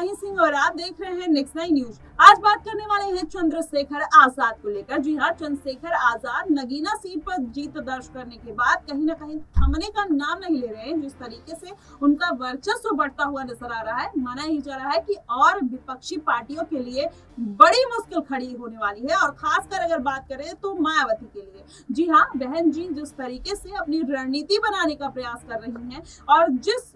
माही सिंह और आप देख रहे हैं नेक्स्ट 9 न्यूज। आज बात करने वाले हैं चंद्रशेखर आजाद को लेकर। जी हाँ, चंद्रशेखर आजाद नगीना सीट पर जीत दर्ज करने के बाद कहीं ना कहीं थमने का नाम नहीं ले रहे हैं। जिस तरीके से उनका वर्चस्व बढ़ता हुआ नजर आ रहा है, माना ही जा रहा है कि और विपक्षी पार्टियों के लिए बड़ी मुश्किल खड़ी होने वाली है, और खासकर अगर बात करें तो मायावती के लिए। जी हाँ, बहन जी जिस तरीके से अपनी रणनीति बनाने का प्रयास कर रही हैं और जिस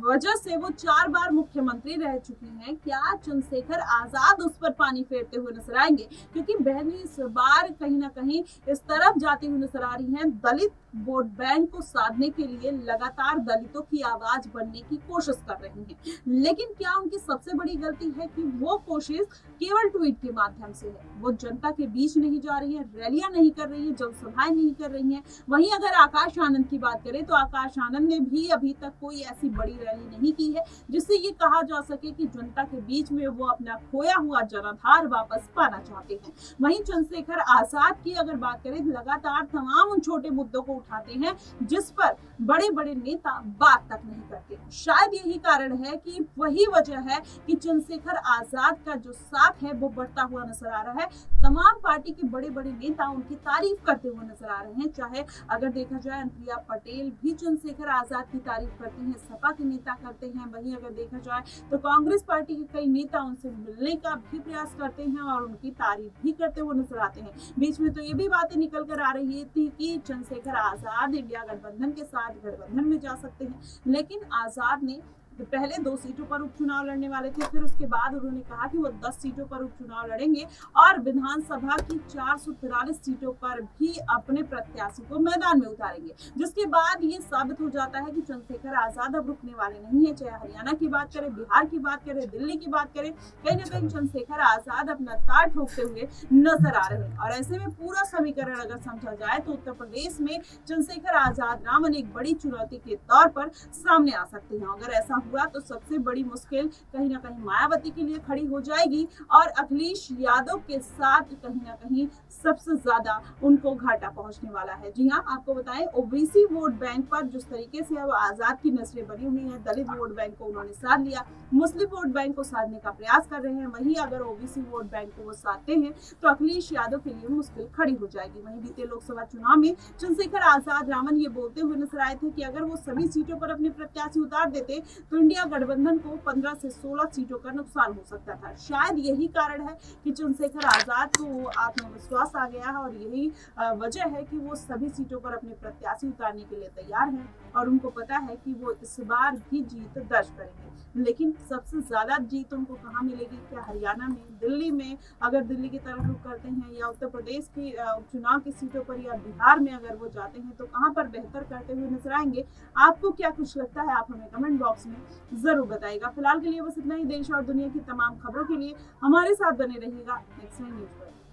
वजह से वो 4 बार मुख्यमंत्री रह चुकी हैं, क्या चंद्रशेखर आजाद उस पर पानी फेरते हुए नजर आएंगे? क्योंकि बहन इस बार कहीं ना कहीं इस तरफ जाती हुई नजर आ रही हैं। दलित वोट बैंक को साधने के लिए लगातार दलितों की आवाज बनने की कोशिश कर रही हैं, लेकिन क्या उनकी सबसे बड़ी गलती है कि वो कोशिश केवल ट्वीट के माध्यम से है? वो जनता के बीच नहीं जा रही है, रैलियां नहीं कर रही है, जनसभाएं नहीं कर रही हैं। वहीं अगर आकाश आनंद की बात करें तो आकाश आनंद ने भी अभी तक कोई ऐसी बड़ी रैली नहीं की है जिससे ये कहा जा सके कि जनता के बीच में वो अपना खोया हुआ जनाधार वापस पाना चाहते हैं। वहीं चंद्रशेखर आजाद की अगर बात करें, लगातार तमाम उन छोटे मुद्दों को उठाते हैं जिस पर बड़े बड़े नेता बात तक नहीं करते। शायद यही कारण है कि वही वजह है कि चंद्रशेखर आजाद का जो साथ है वो बढ़ता हुआ नजर आ रहा है। तमाम पार्टी के बड़े बड़े नेता उनकी तारीफ करते हुए नजर आ रहे हैं। चाहे अगर देखा जाए, अनुप्रिया पटेल भी चंद्रशेखर आजाद की तारीफ करती हैं, सपा के नेता करते हैं। वहीं अगर देखा जाए तो कांग्रेस पार्टी के कई नेता उनसे मिलने का भी प्रयास करते हैं और उनकी तारीफ भी करते हुए नजर आते हैं। बीच में तो ये भी बातें निकल कर आ रही थी कि चंद्रशेखर आजाद इंडिया गठबंधन के साथ गठबंधन में जा सकते हैं, लेकिन आजाद ने पहले 2 सीटों पर उपचुनाव लड़ने वाले थे, फिर उसके बाद उन्होंने कहा कि वो 10 सीटों पर उपचुनाव लड़ेंगे और विधानसभा की 443 सीटों पर भी अपने प्रत्याशी को मैदान में उतारेंगे। जिसके बाद ये साबित हो जाता है कि चंद्रशेखर आजाद अब रुकने वाले नहीं है। चाहे हरियाणा की बात करें, बिहार की बात करें, दिल्ली की बात करें, कहीं ना कहीं चंद्रशेखर आजाद अपना तार ठोकते हुए नजर आ रहे हैं। और ऐसे में पूरा समीकरण अगर समझा जाए तो उत्तर प्रदेश में चंद्रशेखर आजाद रामन एक बड़ी चुनौती के तौर पर सामने आ सकते हैं। अगर ऐसा हुआ तो सबसे बड़ी मुश्किल कहीं ना कहीं मायावती के लिए खड़ी हो जाएगी और अखिलेश यादव के साथ कहीं ना कहीं सबसे ज्यादा उनको घाटा पहुंचने वाला है। जी हाँ, आपको बताएं, ओबीसी वोट बैंक पर जिस तरीके से अब आजाद की नजरें बनी हुई हैं, दलित वोट बैंक को उन्होंने साध लिया, मुस्लिम वोट बैंक को साधने का प्रयास कर रहे हैं। वहीं अगर ओबीसी वोट बैंक को वो साधते हैं तो अखिलेश यादव के लिए मुश्किल खड़ी हो जाएगी। वहीं बीते लोकसभा चुनाव में चंद्रशेखर आजाद रामन ये बोलते हुए नजर आए थे कि अगर वो सभी सीटों पर अपने प्रत्याशी उतार देते तो इंडिया गठबंधन को 15 से 16 सीटों का नुकसान हो सकता था। शायद यही कारण है कि चंद्रशेखर आजाद को आत्मविश्वास आ गया है और यही वजह है कि वो सभी सीटों पर अपने प्रत्याशी उतारने के लिए तैयार हैं और उनको पता है कि वो इस बार भी जीत दर्ज करेंगे। लेकिन सबसे ज्यादा जीत उनको कहाँ मिलेगी? क्या हरियाणा में, दिल्ली में, अगर दिल्ली की तरफ रुख करते हैं, या उत्तर प्रदेश की उपचुनाव की सीटों पर, या बिहार में अगर वो जाते हैं तो कहाँ पर बेहतर करते हुए नजर आएंगे? आपको क्या कुछ लगता है? आप हमें कमेंट बॉक्स में जरूर बताइएगा। फिलहाल के लिए बस इतना ही। देश और दुनिया की तमाम खबरों के लिए हमारे साथ बने रहिएगा नेक्स्ट 9 न्यूज पर।